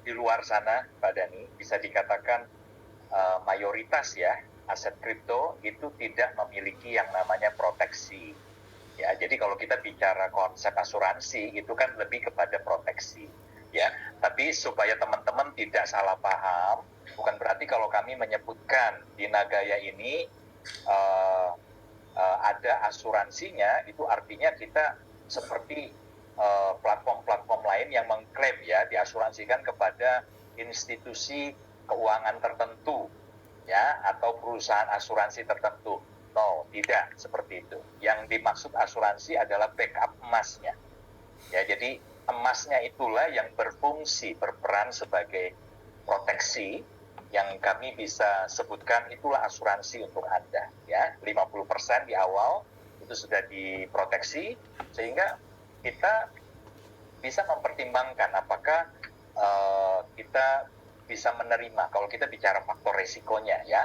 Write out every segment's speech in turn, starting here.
di luar sana, Pak Dhani, bisa dikatakan mayoritas ya aset kripto itu tidak memiliki yang namanya proteksi. Ya, jadi kalau kita bicara konsep asuransi itu kan lebih kepada proteksi. Ya, tapi supaya teman-teman tidak salah paham, bukan berarti kalau kami menyebutkan di Nagaya ini ada asuransinya, itu artinya kita seperti platform-platform lain yang mengklaim ya diasuransikan kepada institusi keuangan tertentu ya atau perusahaan asuransi tertentu. No, tidak seperti itu. Yang dimaksud asuransi adalah backup emasnya. Ya, jadi emasnya itulah yang berperan sebagai proteksi yang kami bisa sebutkan itulah asuransi untuk Anda ya. 50% di awal itu sudah diproteksi sehingga kita bisa mempertimbangkan apakah kita bisa menerima. Kalau kita bicara faktor resikonya ya,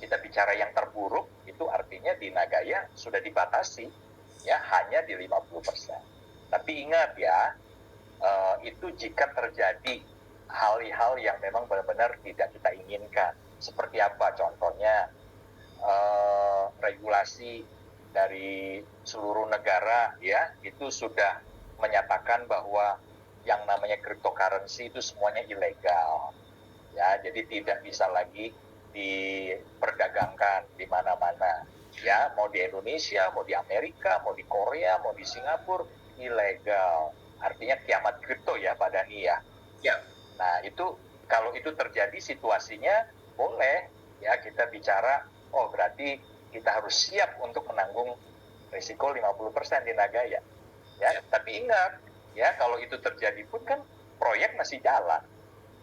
kita bicara yang terburuk itu artinya di Nagaya sudah dibatasi ya hanya di 50%. Tapi ingat ya, itu jika terjadi hal-hal yang memang benar-benar tidak kita inginkan. Seperti apa contohnya? Regulasi dari seluruh negara ya itu sudah menyatakan bahwa yang namanya cryptocurrency itu semuanya ilegal ya, jadi tidak bisa lagi diperdagangkan di mana-mana ya, mau di Indonesia, mau di Amerika, mau di Korea, mau di Singapura, ilegal. Artinya kiamat kripto ya Pak Dhani ya. Ya. Nah itu kalau itu terjadi situasinya boleh ya kita bicara, oh berarti kita harus siap untuk menanggung risiko 50% di Nagaya. Ya, tapi ingat ya kalau itu terjadi pun kan proyek masih jalan.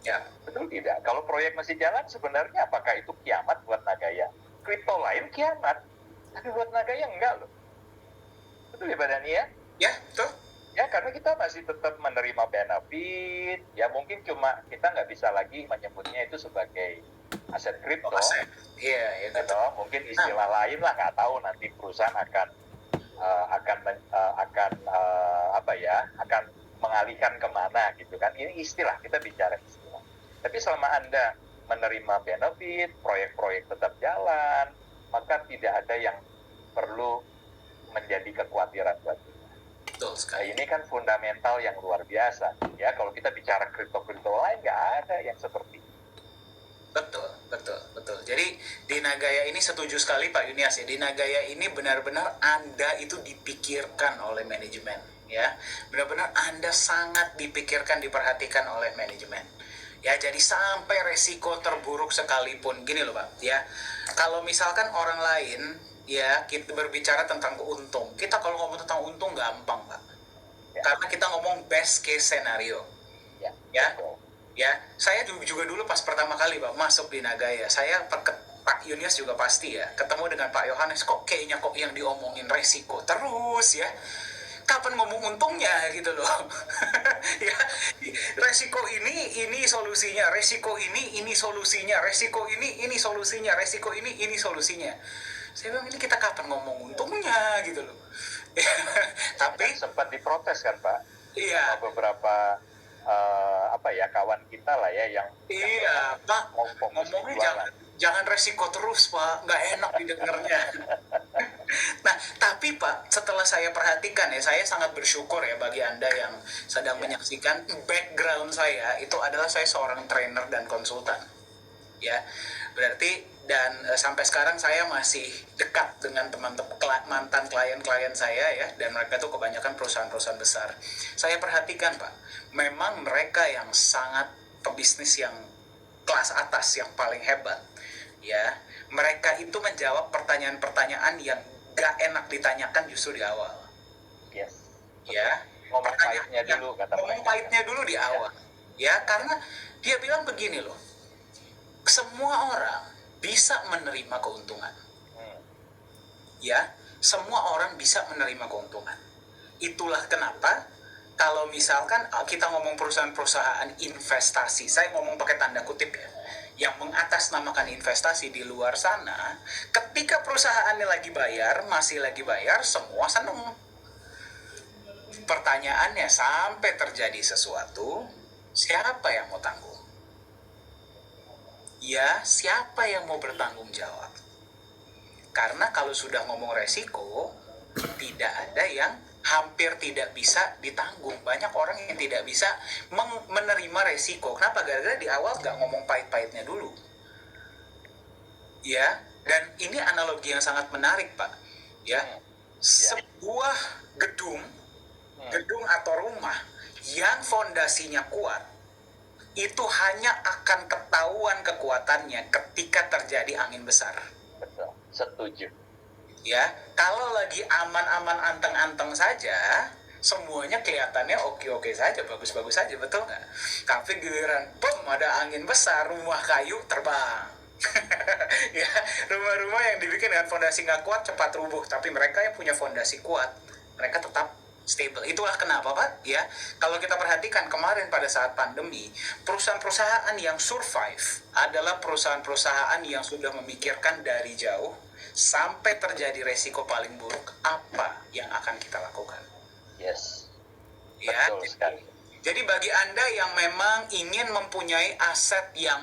Ya. Betul tidak? Kalau proyek masih jalan sebenarnya apakah itu kiamat buat Nagaya? Kripto lain kiamat, tapi buat Nagaya enggak loh. Betul ya Pak Dhani ya? Ya, betul. Ya karena kita masih tetap menerima benefit, ya mungkin cuma kita nggak bisa lagi menyebutnya itu sebagai aset kripto. Iya, ya betul. Mungkin istilah lain lah, nggak tahu nanti perusahaan akan akan mengalihkan kemana gitu kan. Ini istilah, kita bicara istilah. Tapi selama Anda menerima benefit, proyek-proyek tetap jalan, maka tidak ada yang perlu menjadi kekhawatiran buat kita. Betul sekali. Nah, ini kan fundamental yang luar biasa. Ya, kalau kita bicara kripto-kripto lain nggak ada yang seperti itu. Betul. Jadi di Nagaya ini setuju sekali Pak Yunias ya. Di Nagaya ini benar-benar Anda itu dipikirkan oleh manajemen ya. Benar-benar Anda sangat dipikirkan, diperhatikan oleh manajemen. Ya, jadi sampai resiko terburuk sekalipun. Gini loh Pak ya. Kalau misalkan orang lain ya kita berbicara tentang keuntung. Kita kalau ngomong tentang untung gampang Pak. Ya. Karena kita ngomong best case scenario. Ya. Ya, saya juga dulu pas pertama kali Pak masuk di Nagaya, saya Pak Yunias juga pasti ya, ketemu dengan Pak Yohanes, kok kayaknya kok yang diomongin resiko terus ya. Kapan ngomong untungnya gitu loh. Ya, resiko ini solusinya, resiko ini solusinya, resiko ini solusinya, resiko ini solusinya. Saya bilang ini kita kapan ngomong untungnya gitu loh. Tapi sempat diprotes kan Pak? Iya. Beberapa kawan kita lah ya yang Pak ngomongnya jangan resiko terus Pak, nggak enak didengarnya. Nah tapi Pak setelah saya perhatikan ya, saya sangat bersyukur ya bagi Anda yang sedang menyaksikan, background saya itu adalah saya seorang trainer dan konsultan ya, berarti dan sampai sekarang saya masih dekat dengan mantan klien-klien saya ya, dan mereka tuh kebanyakan perusahaan-perusahaan besar. Saya perhatikan Pak, memang mereka yang sangat pebisnis yang kelas atas, yang paling hebat ya, mereka itu menjawab pertanyaan-pertanyaan yang gak enak ditanyakan justru di awal. Yes. Ya, ngomong pahitnya dulu kata mereka. Ngomong pahitnya dulu di awal. Ya, karena dia bilang begini loh, semua orang bisa menerima keuntungan. Ya, semua orang bisa menerima keuntungan. Itulah kenapa kalau misalkan kita ngomong perusahaan-perusahaan investasi, saya ngomong pakai tanda kutip ya, yang mengatasnamakan investasi di luar sana, ketika perusahaannya lagi bayar, masih lagi bayar, semua seneng. pertanyaannya sampai terjadi sesuatu, siapa yang mau tanggung? Ya, siapa yang mau bertanggung jawab? Karena kalau sudah ngomong resiko, tidak ada yang hampir tidak bisa ditanggung. Banyak orang yang tidak bisa menerima resiko. Kenapa? Gara-gara di awal nggak ngomong pahit-pahitnya dulu. Ya, dan ini analogi yang sangat menarik, Pak. Ya, sebuah gedung atau rumah yang fondasinya kuat, itu hanya akan ketahuan kekuatannya ketika terjadi angin besar. Betul, setuju. Ya, kalau lagi aman-aman anteng-anteng saja, semuanya kelihatannya oke-oke saja, bagus-bagus saja, betul nggak? Tapi giliran, bom, ada angin besar, rumah kayu terbang. Ya, rumah-rumah yang dibikin dengan fondasi nggak kuat cepat rubuh, tapi mereka yang punya fondasi kuat, mereka tetap stable. Itulah kenapa, Pak, ya, kalau kita perhatikan kemarin pada saat pandemi, perusahaan-perusahaan yang survive adalah perusahaan-perusahaan yang sudah memikirkan dari jauh sampai terjadi resiko paling buruk, apa yang akan kita lakukan. Yes, Ya, betul sekali. jadi bagi Anda yang memang ingin mempunyai aset yang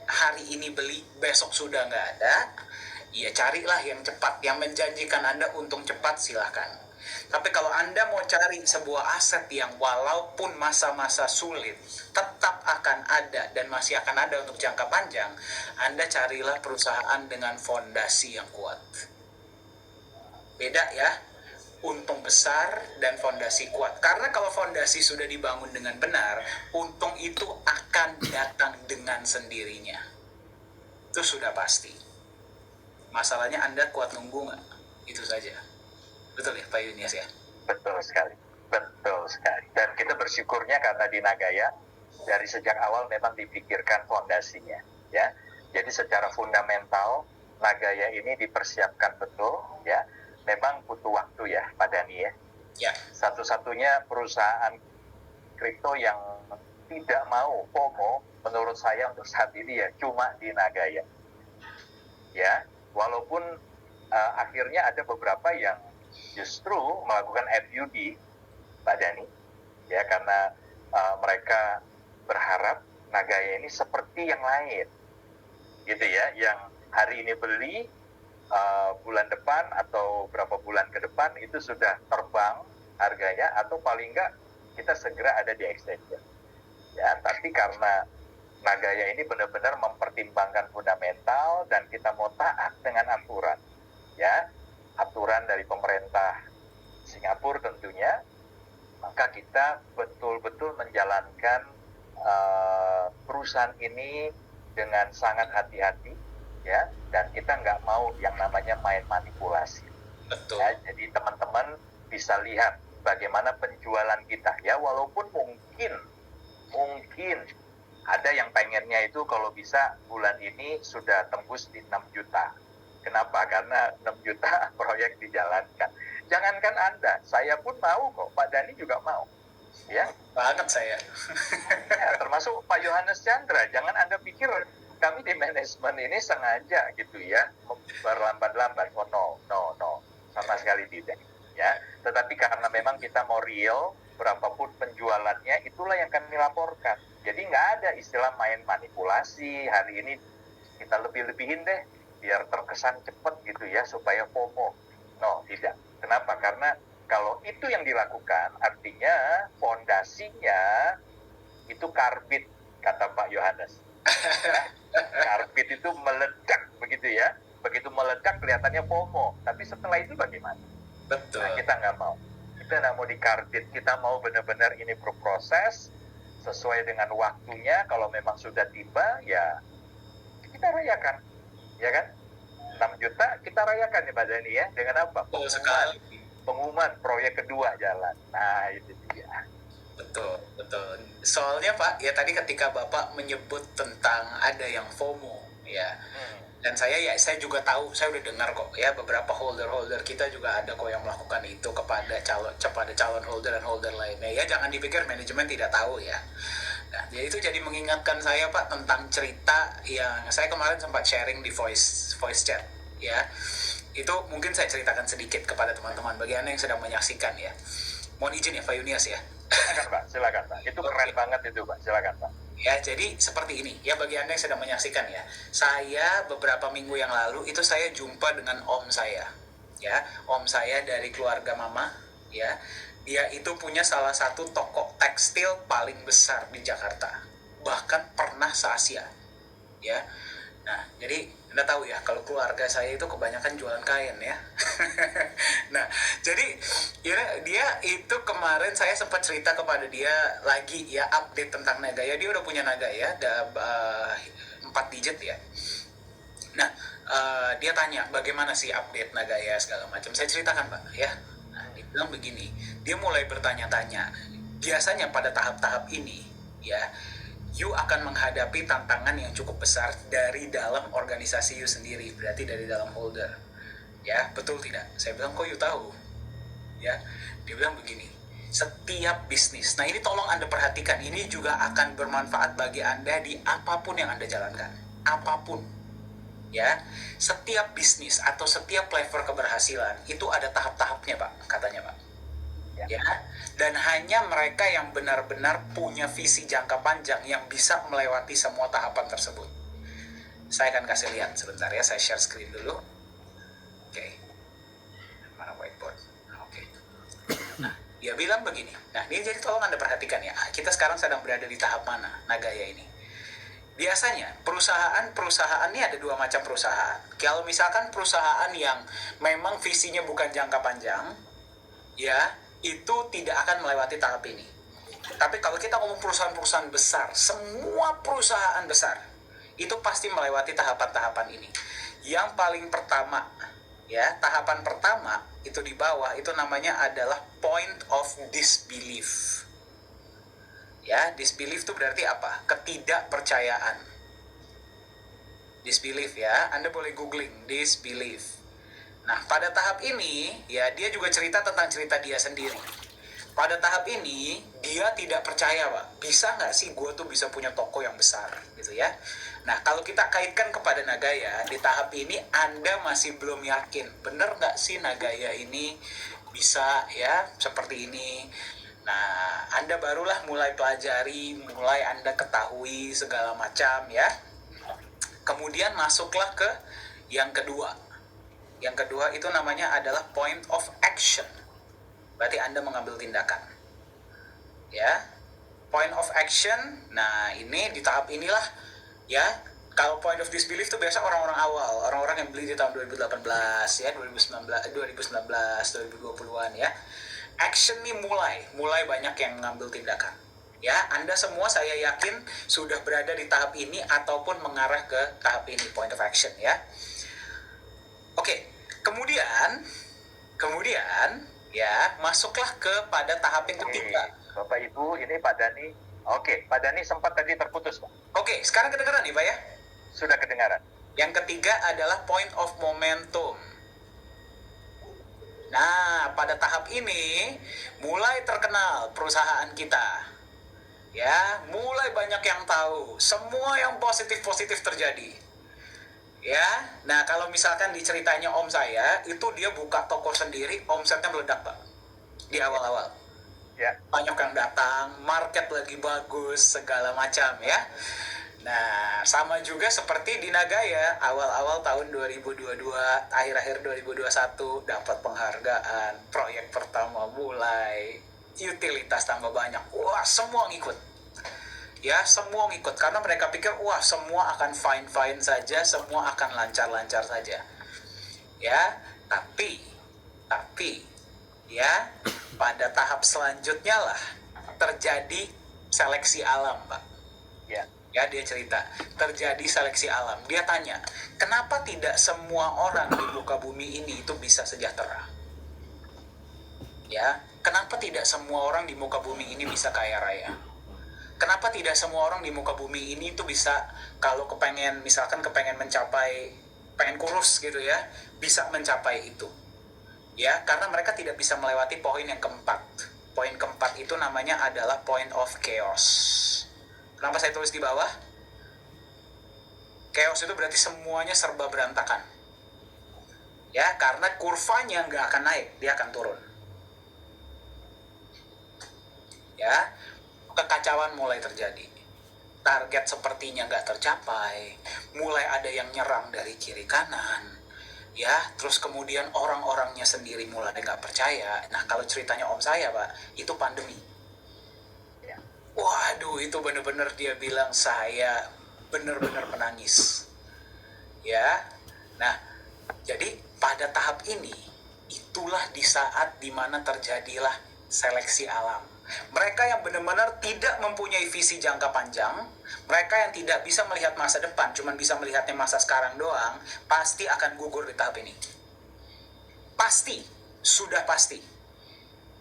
hari ini beli, besok sudah nggak ada, ya carilah yang cepat, yang menjanjikan Anda untung cepat, silahkan. Tapi kalau Anda mau cari sebuah aset yang walaupun masa-masa sulit tetap akan ada dan masih akan ada untuk jangka panjang, Anda carilah perusahaan dengan fondasi yang kuat. Beda ya, untung besar dan fondasi kuat. Karena kalau fondasi sudah dibangun dengan benar, untung itu akan datang dengan sendirinya. Itu sudah pasti. Masalahnya Anda kuat nunggu nggak? Itu saja. Betul ya Pak Yunias ya? Betul sekali, betul sekali. Dan kita bersyukurnya karena di Nagaya dari sejak awal memang dipikirkan fondasinya, ya. Jadi secara fundamental Nagaya ini dipersiapkan betul, ya. Memang butuh waktu ya, Pak Dhani ya. Ya. Satu-satunya perusahaan kripto yang tidak mau FOMO menurut saya untuk saat ini ya cuma di Nagaya. Ya, walaupun akhirnya ada beberapa yang justru melakukan FUD, Pak Dhani, ya, karena mereka berharap Nagaya ini seperti yang lain, gitu ya, yang hari ini beli, bulan depan atau berapa bulan ke depan itu sudah terbang harganya, atau paling enggak kita segera ada di extension, ya. Tapi karena Nagaya ini benar-benar mempertimbangkan fundamental dan kita mau taat dengan aturan, ya. Aturan dari pemerintah Singapura tentunya, maka kita betul-betul menjalankan perusahaan ini dengan sangat hati-hati, ya, dan kita nggak mau yang namanya main manipulasi. Betul. Ya, jadi teman-teman bisa lihat bagaimana penjualan kita, ya, walaupun mungkin ada yang pengennya itu kalau bisa bulan ini sudah tembus di 6 juta. Kenapa? Karena 6 juta proyek dijalankan. Jangankan Anda, saya pun mau kok. Pak Dhani juga mau. Ya, banget saya. Ya, termasuk Pak Yohanes Chandra. Jangan Anda pikir kami di manajemen ini sengaja gitu ya, berlambat-lambat. Oh no. Sama sekali tidak. Ya, tetapi karena memang kita mau real, berapapun penjualannya, itulah yang kami laporkan. Jadi nggak ada istilah main manipulasi, hari ini kita lebih-lebihin deh, biar terkesan cepat gitu ya, supaya FOMO. No, tidak. Kenapa? Karena kalau itu yang dilakukan, artinya fondasinya itu karbit, kata Pak Yohanes. Karbit itu meledak, begitu ya. Begitu meledak, kelihatannya FOMO. Tapi setelah itu bagaimana? Betul. Nah, kita nggak mau. Kita nggak mau dikarbit. Kita mau benar-benar ini berproses, sesuai dengan waktunya. Kalau memang sudah tiba, ya kita rayakan. Ya kan? 6 juta kita rayakan ya Pak Dhani ya. Dengan apa? Pengumuman proyek kedua jalan. Nah, itu dia. Betul. Soalnya Pak, ya tadi ketika Bapak menyebut tentang ada yang FOMO, ya. Dan saya juga tahu, saya udah dengar kok ya, beberapa holder kita juga ada kok yang melakukan itu kepada calon holder dan holder lainnya. Ya jangan dipikir manajemen tidak tahu ya. Nah, ya itu jadi mengingatkan saya Pak tentang cerita yang saya kemarin sempat sharing di voice chat ya. Itu mungkin saya ceritakan sedikit kepada teman-teman bagi Anda yang sedang menyaksikan ya. Mohon izin ya Pak Yunias ya. Silakan Pak. Itu keren banget itu Pak. Silakan Pak. Ya, jadi seperti ini ya bagi Anda yang sedang menyaksikan ya. Saya beberapa minggu yang lalu itu saya jumpa dengan om saya. Ya, om saya dari keluarga mama ya. Dia itu punya salah satu toko tekstil paling besar di Jakarta. Bahkan pernah se-Asia. Ya. Nah, jadi Anda tahu ya, kalau keluarga saya itu kebanyakan jualan kain ya. Nah, jadi ya, dia itu kemarin saya sempat cerita kepada dia lagi ya update tentang Nagaya. Dia udah punya Nagaya, ada 4 digit ya. Nah, dia tanya bagaimana sih update Nagaya segala macam. Saya ceritakan Pak ya. Nah, dia bilang begini, dia mulai bertanya-tanya. Biasanya pada tahap-tahap ini ya, you akan menghadapi tantangan yang cukup besar dari dalam organisasi you sendiri, berarti dari dalam holder. Ya, betul tidak? Saya bilang, kok you tahu? Ya, dia bilang begini, setiap bisnis, nah ini tolong Anda perhatikan, ini juga akan bermanfaat bagi Anda di apapun yang Anda jalankan. Apapun. Ya, setiap bisnis atau setiap level keberhasilan, itu ada tahap-tahapnya Pak, katanya Pak. Ya, dan hanya mereka yang benar-benar punya visi jangka panjang yang bisa melewati semua tahapan tersebut. Saya akan kasih lihat sebentar ya, saya share screen dulu. Oke. Mana whiteboard? Oke. Nah, dia bilang begini. Nah, ini jadi tolong Anda perhatikan ya. Kita sekarang sedang berada di tahap mana Nagaya ini? Biasanya perusahaan ini ada 2 macam perusahaan. Kalau misalkan perusahaan yang memang visinya bukan jangka panjang, ya, itu tidak akan melewati tahap ini. Tapi kalau kita ngomong perusahaan-perusahaan besar, semua perusahaan besar itu pasti melewati tahapan-tahapan ini. Yang paling pertama, ya, tahapan pertama itu di bawah itu namanya adalah point of disbelief. Ya, disbelief itu berarti apa? Ketidakpercayaan. Disbelief ya, Anda boleh googling disbelief. Nah, pada tahap ini, ya dia juga cerita tentang cerita dia sendiri. Pada tahap ini, dia tidak percaya, Pak. Bisa nggak sih gue tuh bisa punya toko yang besar, gitu ya. Nah, kalau kita kaitkan kepada Nagaya, di tahap ini Anda masih belum yakin. Bener nggak sih Nagaya ini bisa ya seperti ini? Nah, Anda barulah mulai pelajari, mulai Anda ketahui segala macam ya. Kemudian masuklah ke yang kedua. Yang kedua itu namanya adalah point of action. Berarti Anda mengambil tindakan. Ya. Point of action. Nah, ini di tahap inilah ya. Kalau point of disbelief itu biasa orang-orang awal, orang-orang yang beli di tahun 2018 ya, 2019, 2020-an ya. Action nih mulai banyak yang mengambil tindakan. Ya, Anda semua saya yakin sudah berada di tahap ini ataupun mengarah ke tahap ini, point of action ya. Oke. Kemudian ya masuklah kepada tahap yang ketiga. Bapak Ibu, ini Pak Dani. Oke, Pak Dani sempat tadi terputus Pak. Oke, sekarang kedengaran nih Pak ya? Sudah kedengaran. Yang ketiga adalah point of momentum. Nah, pada tahap ini mulai terkenal perusahaan kita. Ya, mulai banyak yang tahu. Semua yang positif-positif terjadi. Ya, nah kalau misalkan di ceritanya om saya, itu dia buka toko sendiri, omsetnya meledak Pak, di awal-awal. Ya. Banyak yang datang, market lagi bagus, segala macam ya. Nah, sama juga seperti di Nagaya, awal-awal tahun 2022, akhir-akhir 2021, dapat penghargaan, proyek pertama mulai, utilitas tambah banyak, wah semua ngikut. Ya, semua ngikut karena mereka pikir wah semua akan fine-fine saja, semua akan lancar-lancar saja. Ya, tapi ya pada tahap selanjutnya lah terjadi seleksi alam, Pak. Ya, dia cerita terjadi seleksi alam. Dia tanya, kenapa tidak semua orang di muka bumi ini itu bisa sejahtera? Ya, kenapa tidak semua orang di muka bumi ini bisa kaya raya? Kenapa tidak semua orang di muka bumi ini tuh bisa kalau kepengen mencapai, pengen kurus gitu ya, bisa mencapai itu. Ya, karena mereka tidak bisa melewati poin yang keempat. Poin keempat itu namanya adalah point of chaos. Kenapa saya tulis di bawah? Chaos itu berarti semuanya serba berantakan. Ya, karena kurvanya nggak akan naik, dia akan turun. ya, kekacauan mulai terjadi. Target sepertinya nggak tercapai, mulai ada yang nyerang dari kiri kanan, ya, terus kemudian orang-orangnya sendiri mulai nggak percaya. Nah, kalau ceritanya om saya, Pak, itu pandemi. Waduh, itu bener-bener dia bilang saya bener-bener menangis. Ya, nah, jadi pada tahap ini, itulah di saat dimana terjadilah seleksi alam. Mereka yang benar-benar tidak mempunyai visi jangka panjang, mereka yang tidak bisa melihat masa depan, cuma bisa melihatnya masa sekarang doang, pasti akan gugur di tahap ini. Pasti, sudah pasti.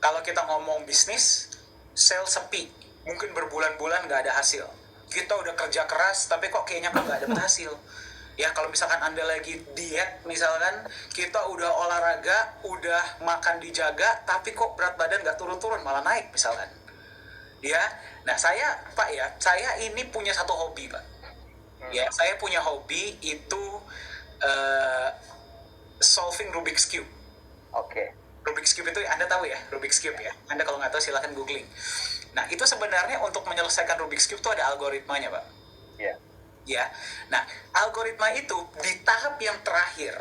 Kalau kita ngomong bisnis, sales sepi, mungkin berbulan-bulan nggak ada hasil. Kita udah kerja keras, tapi kok kayaknya kok nggak dapet hasil. Ya, kalau misalkan Anda lagi diet, misalkan kita udah olahraga, udah makan dijaga, tapi kok berat badan nggak turun-turun, malah naik misalkan. Ya, nah saya, Pak ya, saya ini punya satu hobi, Pak. Ya, saya punya hobi itu solving Rubik's Cube. Oke. Rubik's Cube itu Anda tahu ya, Rubik's Cube ya. Anda kalau nggak tahu silahkan googling. Nah, itu sebenarnya untuk menyelesaikan Rubik's Cube itu ada algoritmanya, Pak. Iya. Ya, nah algoritma itu di tahap yang terakhir,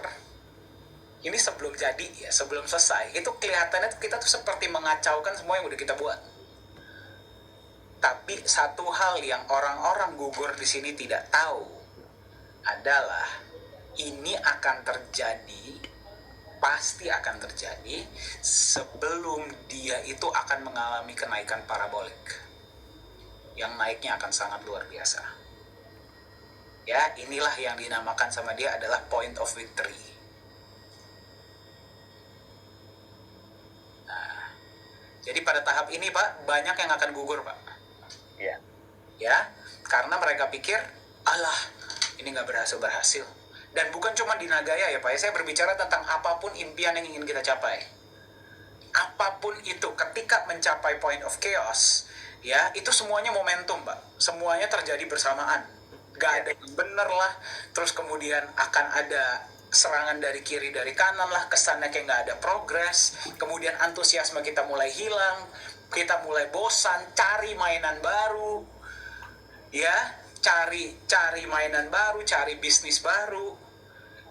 ini sebelum jadi ya, sebelum selesai, itu kelihatannya kita tuh seperti mengacaukan semua yang udah kita buat. Tapi satu hal yang orang-orang gugur di sini tidak tahu adalah ini akan terjadi, pasti akan terjadi sebelum dia itu akan mengalami kenaikan parabolik. Yang naiknya akan sangat luar biasa. Ya, inilah yang dinamakan sama dia adalah point of victory. Nah, jadi pada tahap ini, Pak, banyak yang akan gugur, Pak. Iya. Ya, karena mereka pikir, alah, ini nggak berhasil. Dan bukan cuma di Nagaya ya, Pak. Saya berbicara tentang apapun impian yang ingin kita capai. Apapun itu, ketika mencapai point of chaos, ya, itu semuanya momentum, Pak. Semuanya terjadi bersamaan. Gak ada yang bener lah, terus kemudian akan ada serangan dari kiri dari kanan lah, kesannya kayak gak ada progres, kemudian antusiasme kita mulai hilang, kita mulai bosan, cari mainan baru, ya, cari mainan baru, cari bisnis baru,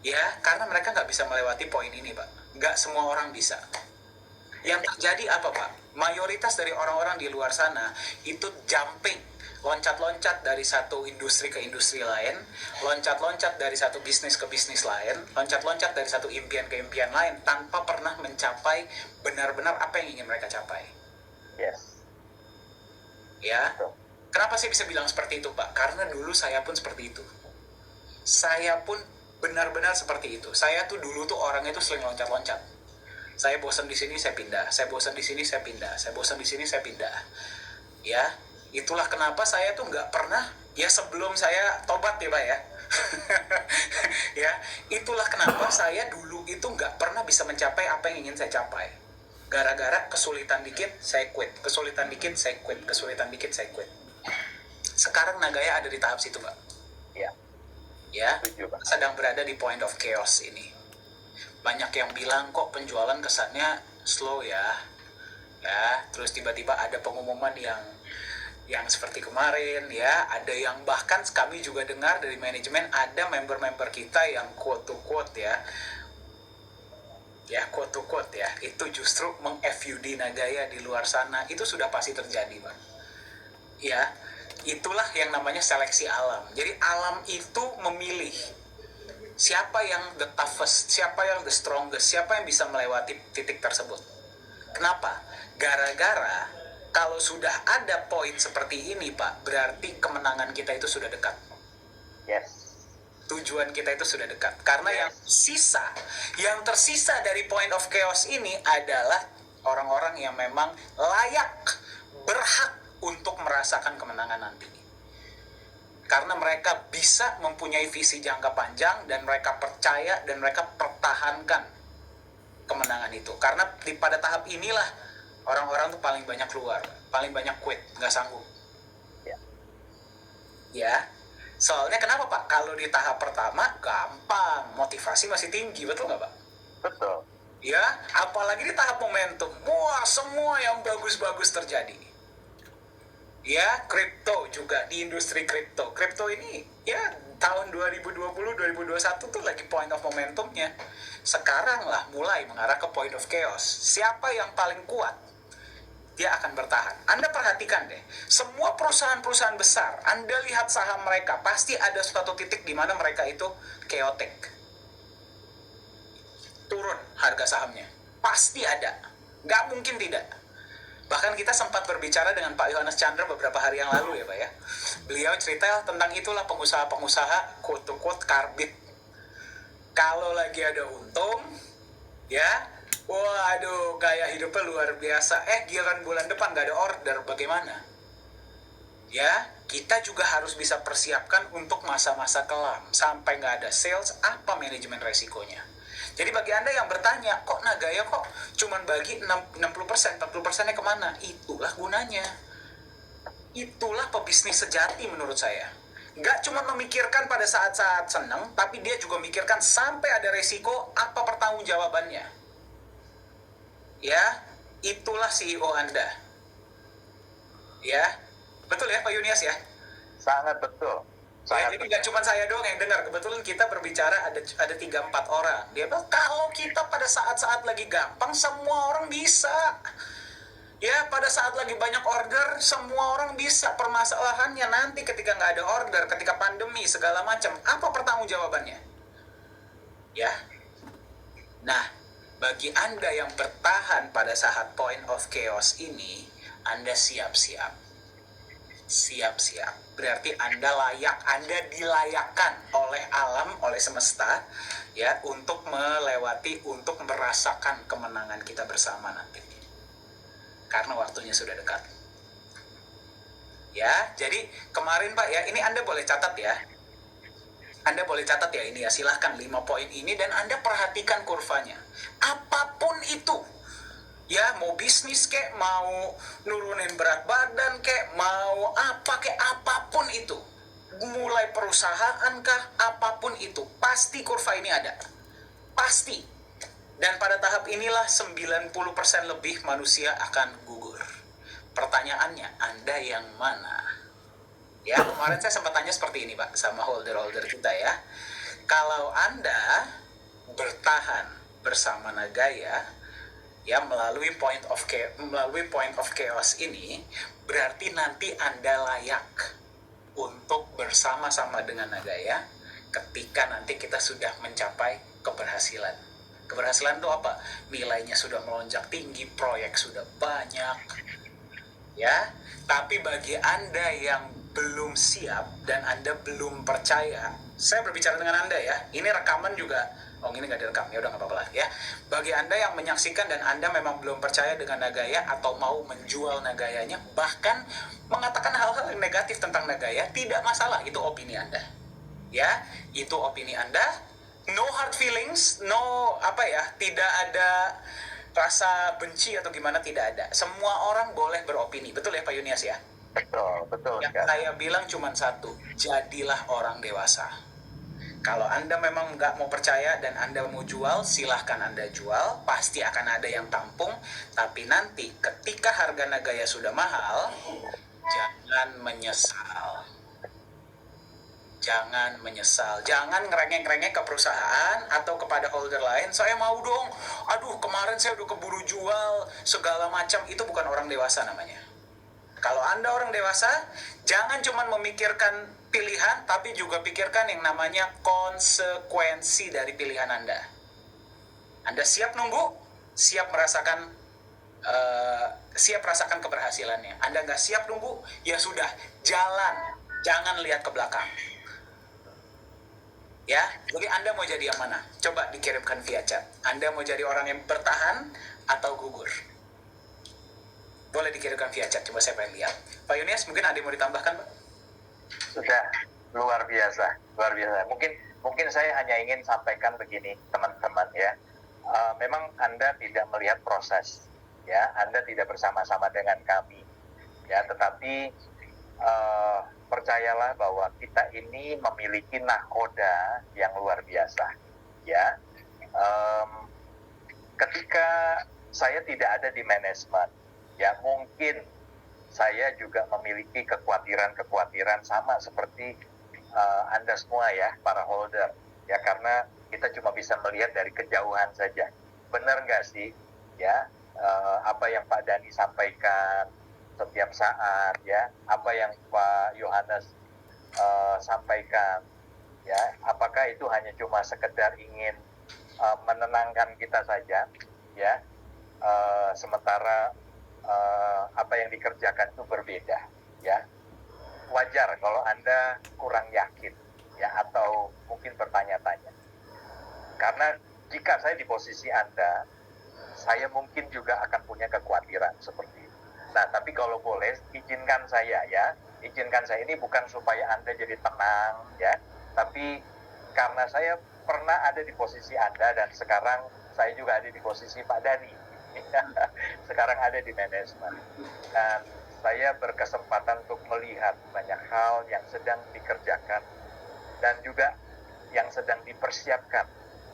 ya, karena mereka gak bisa melewati poin ini, Pak. Gak semua orang bisa. Yang terjadi apa, Pak? Mayoritas dari orang-orang di luar sana itu jumping, loncat-loncat dari satu industri ke industri lain, loncat-loncat dari satu bisnis ke bisnis lain, loncat-loncat dari satu impian ke impian lain, tanpa pernah mencapai benar-benar apa yang ingin mereka capai. Yes. Ya, kenapa saya bisa bilang seperti itu, Pak? Karena dulu saya pun seperti itu. Saya pun benar-benar seperti itu. Saya tuh dulu tuh orangnya tuh sering loncat-loncat. Saya bosan di sini, saya pindah. Saya bosan di sini, saya pindah. Saya bosan di sini, saya pindah. Ya, itulah kenapa saya tuh nggak pernah, ya sebelum saya tobat ya, Pak ya. Ya, itulah kenapa saya dulu itu nggak pernah bisa mencapai apa yang ingin saya capai. Gara-gara kesulitan dikit, saya quit. Kesulitan dikit, saya quit. Kesulitan dikit, saya quit. Sekarang Nagaya ada di tahap situ, Pak. Iya. Ya, Setuju, Pak. sedang berada di point of chaos ini. Banyak yang bilang kok penjualan kesannya slow ya. Ya, terus tiba-tiba ada pengumuman yang seperti kemarin ya, ada yang bahkan kami juga dengar dari manajemen ada member-member kita yang quote to quote ya quote to quote ya, itu justru meng-FUD Nagaya di luar sana. Itu sudah pasti terjadi, Pak. Ya, itulah yang namanya seleksi alam. Jadi alam itu memilih siapa yang the toughest, siapa yang the strongest, siapa yang bisa melewati titik tersebut. Kenapa? Gara-gara kalau sudah ada poin seperti ini, Pak, berarti kemenangan kita itu sudah dekat. Yes. Tujuan kita itu sudah dekat. Karena yang tersisa dari point of chaos ini adalah orang-orang yang memang layak, berhak untuk merasakan kemenangan nanti. Karena mereka bisa mempunyai visi jangka panjang dan mereka percaya dan mereka pertahankan kemenangan itu. Karena pada tahap inilah orang-orang tuh paling banyak keluar, paling banyak quit, nggak sanggup. Ya, soalnya kenapa, Pak? Kalau di tahap pertama gampang, motivasi masih tinggi, betul nggak, Pak? Betul. Ya, apalagi di tahap momentum, wah semua yang bagus-bagus terjadi. Ya, kripto juga di industri kripto. Kripto ini ya tahun 2020-2021 tuh lagi point of momentumnya. Sekarang lah mulai mengarah ke point of chaos. Siapa yang paling kuat, dia akan bertahan. Anda perhatikan deh, semua perusahaan-perusahaan besar, Anda lihat saham mereka, pasti ada suatu titik di mana mereka itu chaotic. Turun harga sahamnya. Pasti ada. Nggak mungkin tidak. Bahkan kita sempat berbicara dengan Pak Yohanes Chandra beberapa hari yang lalu ya Pak ya. Beliau cerita tentang itulah pengusaha-pengusaha quote-to-quote karbit. Kalau lagi ada untung, ya, waduh gaya hidupnya luar biasa. Giliran bulan depan gak ada order, bagaimana? Ya, kita juga harus bisa persiapkan untuk masa-masa kelam. Sampai gak ada sales, apa manajemen resikonya? Jadi bagi Anda yang bertanya, kok Nagaya kok cuman bagi 60%, 40%-nya kemana? Itulah gunanya. Itulah pebisnis sejati menurut saya. Nggak cuma memikirkan pada saat-saat senang, tapi dia juga memikirkan sampai ada resiko, apa pertanggungjawabannya. Ya, itulah CEO Anda. Ya, betul ya Pak Yunias ya? Sangat betul. Ya, jadi nggak cuma saya doang yang dengar. Kebetulan kita berbicara ada 3-4 orang. Dia bilang kalau kita pada saat-saat lagi gampang semua orang bisa. Ya pada saat lagi banyak order semua orang bisa. Permasalahannya nanti ketika nggak ada order, ketika pandemi segala macam, apa pertanggungjawabannya? Ya. Nah, bagi Anda yang bertahan pada saat point of chaos ini, Anda siap-siap. Siap-siap. Berarti Anda layak, Anda dilayakkan oleh alam, oleh semesta, ya, untuk melewati, untuk merasakan kemenangan kita bersama nanti. Karena waktunya sudah dekat. Ya, jadi kemarin Pak ya, ini Anda boleh catat ya. Anda boleh catat ya ini ya, silahkan 5 poin ini dan Anda perhatikan kurvanya. Apapun itu, ya mau bisnis kek, mau nurunin berat badan kek, mau apa kek, apapun itu, mulai perusahaan kah, apapun itu, pasti kurva ini ada, pasti. Dan pada tahap inilah 90% lebih manusia akan gugur. Pertanyaannya, Anda yang mana? Ya, kemarin saya sempat tanya seperti ini Pak, sama holder-holder kita ya. Kalau Anda bertahan bersama Nagaya, ya melalui point of chaos ini, berarti nanti Anda layak untuk bersama-sama dengan Nagaya ketika nanti kita sudah mencapai keberhasilan. Keberhasilan itu apa? Nilainya sudah melonjak tinggi, proyek sudah banyak, ya. Tapi bagi Anda yang belum siap dan Anda belum percaya, saya berbicara dengan Anda ya. Ini rekaman juga. Oh ini nggak direkam, ya udah nggak apa-apa lah ya. Bagi Anda yang menyaksikan dan Anda memang belum percaya dengan Nagaya atau mau menjual Nagayanya, bahkan mengatakan hal-hal yang negatif tentang Nagaya, tidak masalah, itu opini Anda. Ya, itu opini Anda. No hard feelings, no tidak ada rasa benci atau gimana, tidak ada. Semua orang boleh beropini, betul ya Pak Yunias ya? Betul. Yang saya bilang cuma satu, jadilah orang dewasa. Kalau Anda memang nggak mau percaya dan Anda mau jual, silahkan Anda jual. Pasti akan ada yang tampung. Tapi nanti ketika harga Nagaya sudah mahal, jangan menyesal. Jangan menyesal. Jangan ngerengek-ngerengek ke perusahaan atau kepada holder lain. Saya mau dong. Aduh, kemarin saya udah keburu jual. Segala macam. Itu bukan orang dewasa namanya. Kalau Anda orang dewasa, jangan cuma memikirkan pilihan, tapi juga pikirkan yang namanya konsekuensi dari pilihan Anda. Anda siap nunggu, siap merasakan keberhasilannya. Anda nggak siap nunggu, ya sudah, jalan. Jangan lihat ke belakang. Ya, jadi Anda mau jadi yang mana? Coba dikirimkan via chat. Anda mau jadi orang yang bertahan atau gugur? Boleh dikirimkan via chat, coba saya pengen lihat. Pak Yunias, mungkin ada yang mau ditambahkan, Pak? Sudah luar biasa. Mungkin saya hanya ingin sampaikan begini, teman-teman ya. Memang Anda tidak melihat proses, ya. Anda tidak bersama-sama dengan kami, ya. Tetapi percayalah bahwa kita ini memiliki nahkoda yang luar biasa, ya. Ketika saya tidak ada di manajemen, ya mungkin saya juga memiliki kekhawatiran sama seperti Anda semua ya, para holder. Ya, karena kita cuma bisa melihat dari kejauhan saja. Benar nggak sih, ya, apa yang Pak Dhani sampaikan setiap saat, ya, apa yang Pak Yohanes sampaikan, ya, apakah itu hanya cuma sekedar ingin menenangkan kita saja, ya, sementara apa yang dikerjakan itu berbeda, ya. Wajar kalau Anda kurang yakin, ya, atau mungkin bertanya-tanya. Karena jika saya di posisi Anda, saya mungkin juga akan punya kekhawatiran seperti itu. Nah, tapi kalau boleh, izinkan saya ini bukan supaya Anda jadi tenang, ya, tapi karena saya pernah ada di posisi Anda dan sekarang saya juga ada di posisi Pak Dhani. Sekarang ada di manajemen. Dan saya berkesempatan untuk melihat banyak hal yang sedang dikerjakan dan juga yang sedang dipersiapkan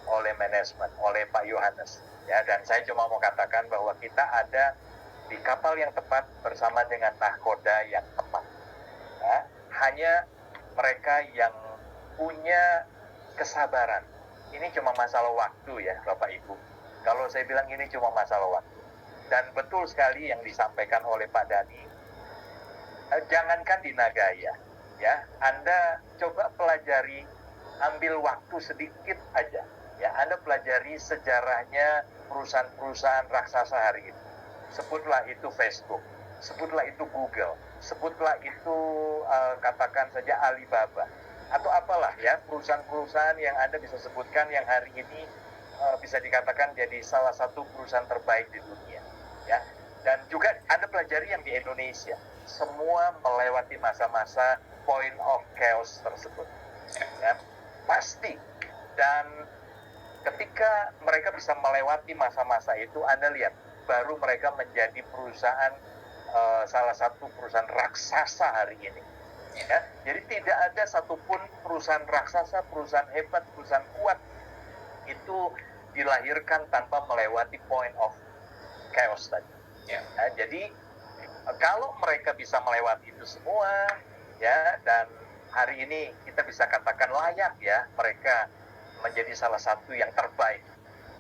oleh manajemen, oleh Pak Yohanes. Ya, dan saya cuma mau katakan bahwa kita ada di kapal yang tepat bersama dengan nahkoda yang tepat. Ya, hanya mereka yang punya kesabaran. Ini cuma masalah waktu ya, Bapak Ibu. Kalau saya bilang ini cuma masalah waktu. Dan betul sekali yang disampaikan oleh Pak Dhani, jangankan di Nagaya, ya, Anda coba pelajari, ambil waktu sedikit aja, ya, Anda pelajari sejarahnya perusahaan-perusahaan raksasa hari ini. Sebutlah itu Facebook, sebutlah itu Google, sebutlah itu katakan saja Alibaba, atau apalah ya, perusahaan-perusahaan yang Anda bisa sebutkan yang hari ini bisa dikatakan jadi salah satu perusahaan terbaik di dunia, ya. Dan juga Anda pelajari yang di Indonesia, semua melewati masa-masa point of chaos tersebut, ya, pasti. Dan ketika mereka bisa melewati masa-masa itu, Anda lihat, baru mereka menjadi perusahaan, salah satu perusahaan raksasa hari ini. Ya, jadi tidak ada satupun perusahaan raksasa, perusahaan hebat, perusahaan kuat itu dilahirkan tanpa melewati point of chaos tadi. Ya, jadi kalau mereka bisa melewati itu semua, ya, dan hari ini kita bisa katakan layak ya mereka menjadi salah satu yang terbaik,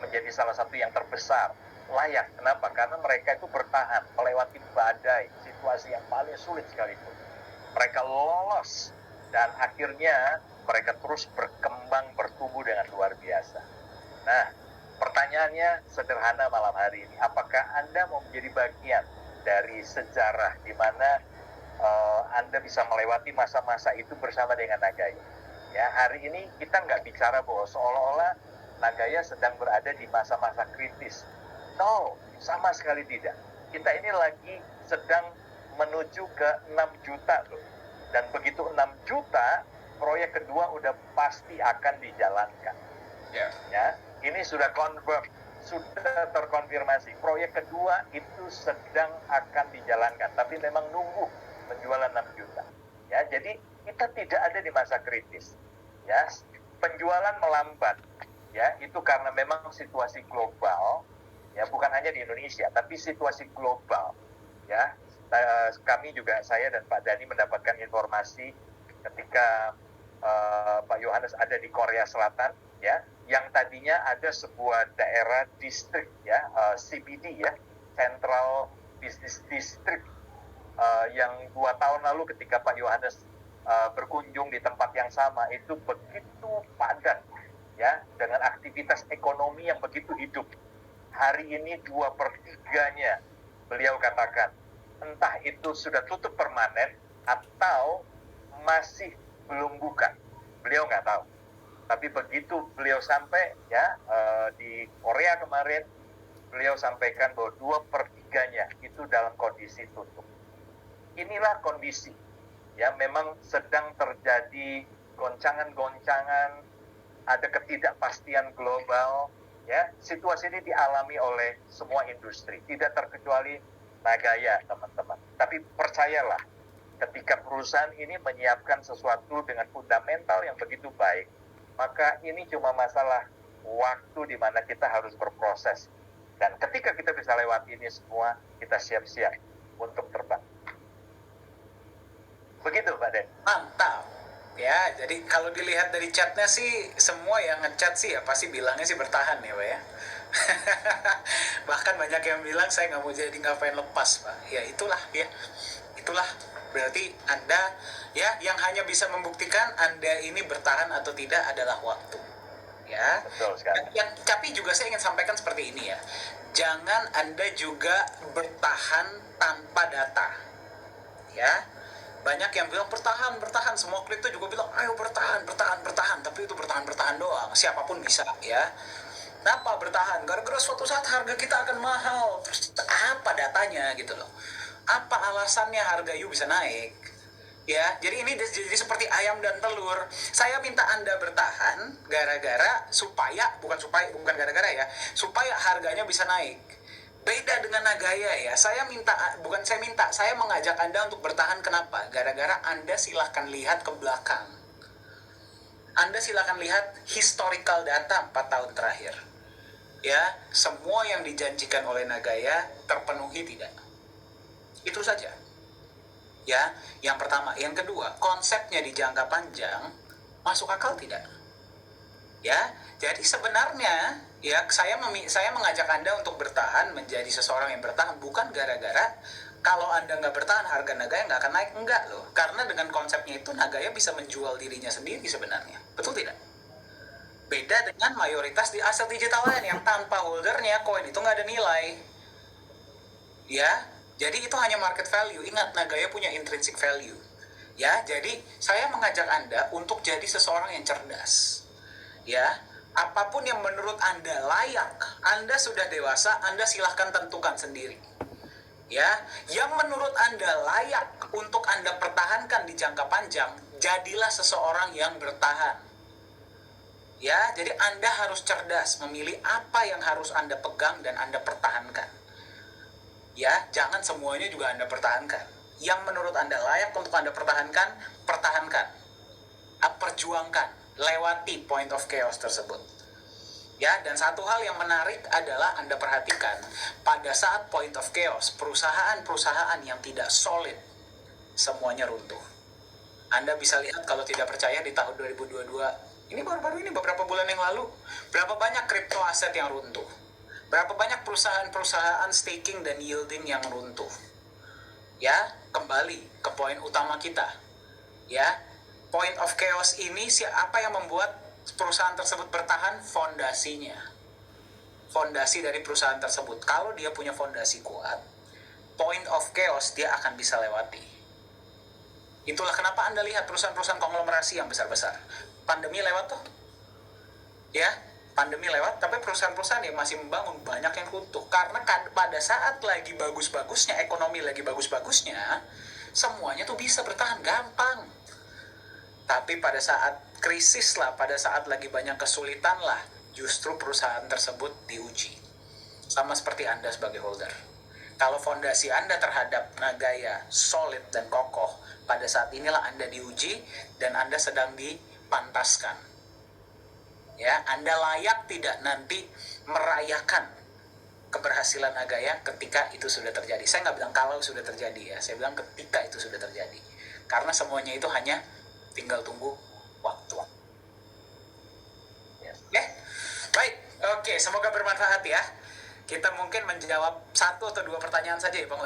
menjadi salah satu yang terbesar, layak. Kenapa? Karena mereka itu bertahan melewati badai, situasi yang paling sulit sekalipun. Mereka lolos dan akhirnya mereka terus berkembang, bertumbuh dengan luar biasa. Nah, pertanyaannya sederhana malam hari ini, apakah Anda mau menjadi bagian dari sejarah di mana Anda bisa melewati masa-masa itu bersama dengan Nagaya? Ya, hari ini kita nggak bicara bahwa seolah-olah Nagaya sedang berada di masa-masa kritis. No, sama sekali tidak. Kita ini lagi sedang menuju ke 6 juta loh. Dan begitu 6 juta, proyek kedua udah pasti akan dijalankan. Ya, ini sudah confirm, sudah terkonfirmasi. Proyek kedua itu sedang akan dijalankan, tapi memang nunggu penjualan 6 juta. Ya, jadi kita tidak ada di masa kritis. Ya, penjualan melambat. Ya, itu karena memang situasi global. Ya, bukan hanya di Indonesia, tapi situasi global. Ya, kami juga, saya dan Pak Dhani mendapatkan informasi ketika Pak Yohanes ada di Korea Selatan, ya, yang tadinya ada sebuah daerah distrik, ya, CBD, ya, Central Business District, yang 2 tahun lalu ketika Pak Yohanes berkunjung di tempat yang sama itu begitu padat, ya, dengan aktivitas ekonomi yang begitu hidup. Hari ini 2/3-nya beliau katakan entah itu sudah tutup permanen atau masih belum buka, beliau nggak tahu. Tapi begitu beliau sampai, ya, di Korea kemarin, beliau sampaikan bahwa 2/3-nya itu dalam kondisi tutup. Inilah kondisi, ya, memang sedang terjadi goncangan-goncangan, ada ketidakpastian global, ya. Situasi ini dialami oleh semua industri, tidak terkecuali Nagaya, teman-teman. Tapi percayalah, ketika perusahaan ini menyiapkan sesuatu dengan fundamental yang begitu baik, maka ini cuma masalah waktu di mana kita harus berproses. Dan ketika kita bisa lewati ini semua, kita siap-siap untuk terbang. Begitu Pak Den. Mantap. Ya, jadi kalau dilihat dari chatnya sih, semua yang ngechat sih ya pasti bilangnya sih bertahan ya Pak ya. Bahkan banyak yang bilang saya nggak mau jadi, nggak pengen lepas Pak. Ya itulah ya, itulah berarti Anda ya, yang hanya bisa membuktikan Anda ini bertahan atau tidak adalah waktu. Ya, Betul sekali. tapi juga saya ingin sampaikan seperti ini ya, jangan Anda juga bertahan tanpa data. Ya, banyak yang bilang bertahan, semua kripto juga bilang ayo bertahan, tapi itu bertahan doang, siapapun bisa ya. Kenapa bertahan? Gara-gara suatu saat harga kita akan mahal. Terus apa datanya gitu loh, apa alasannya harga you bisa naik? Ya, jadi ini jadi seperti ayam dan telur. Saya minta Anda bertahan gara-gara bukan gara-gara ya, supaya harganya bisa naik. Beda dengan Nagaya ya. Saya mengajak Anda untuk bertahan. Kenapa? Gara-gara Anda silahkan lihat ke belakang. Anda silahkan lihat historical data 4 tahun terakhir. Ya, semua yang dijanjikan oleh Nagaya terpenuhi tidak? Itu saja. Ya, yang pertama. Yang kedua, konsepnya di jangka panjang masuk akal tidak? Ya, jadi sebenarnya ya saya mengajak Anda untuk bertahan, menjadi seseorang yang bertahan bukan gara-gara kalau Anda nggak bertahan harga Nagaya nggak akan naik, enggak loh. Karena dengan konsepnya itu Nagaya bisa menjual dirinya sendiri sebenarnya, betul tidak? Beda dengan mayoritas di aset digital lain yang tanpa holdernya koin itu nggak ada nilai. Ya, jadi itu hanya market value. Ingat, Nagaya punya intrinsic value. Ya, jadi saya mengajak Anda untuk jadi seseorang yang cerdas. Ya, apapun yang menurut Anda layak, Anda sudah dewasa, Anda silahkan tentukan sendiri. Ya, yang menurut Anda layak untuk Anda pertahankan di jangka panjang, jadilah seseorang yang bertahan. Ya, jadi Anda harus cerdas memilih apa yang harus Anda pegang dan Anda pertahankan. Ya, jangan semuanya juga Anda pertahankan. Yang menurut Anda layak untuk Anda pertahankan, perjuangkan. Lewati point of chaos tersebut. Ya, dan satu hal yang menarik adalah Anda perhatikan, pada saat point of chaos, perusahaan-perusahaan yang tidak solid semuanya runtuh. Anda bisa lihat kalau tidak percaya di tahun 2022, ini baru-baru ini beberapa bulan yang lalu, berapa banyak crypto aset yang runtuh. Berapa banyak perusahaan-perusahaan staking dan yielding yang runtuh. Ya, kembali ke poin utama kita. Ya, point of chaos ini apa yang membuat perusahaan tersebut bertahan? Fondasinya. Fondasi dari perusahaan tersebut. Kalau dia punya fondasi kuat, point of chaos dia akan bisa lewati. Itulah kenapa Anda lihat perusahaan-perusahaan konglomerasi yang besar-besar. Pandemi lewat tuh. Ya, pandemi lewat, tapi perusahaan-perusahaan yang masih membangun banyak yang runtuh. Karena pada saat lagi bagus-bagusnya, ekonomi lagi bagus-bagusnya, semuanya tuh bisa bertahan gampang. Tapi pada saat krisis lah, pada saat lagi banyak kesulitan lah, justru perusahaan tersebut diuji. Sama seperti Anda sebagai holder. Kalau fondasi Anda terhadap Nagaya solid dan kokoh, pada saat inilah Anda diuji dan Anda sedang dipantaskan. Ya, Anda layak tidak nanti merayakan keberhasilan Nagaya ketika itu sudah terjadi. Saya nggak bilang kalau sudah terjadi ya, saya bilang ketika itu sudah terjadi. Karena semuanya itu hanya tinggal tunggu waktu. Oke, baik. Oke, semoga bermanfaat ya. Kita mungkin menjawab 1 atau 2 pertanyaan saja ya, Bang.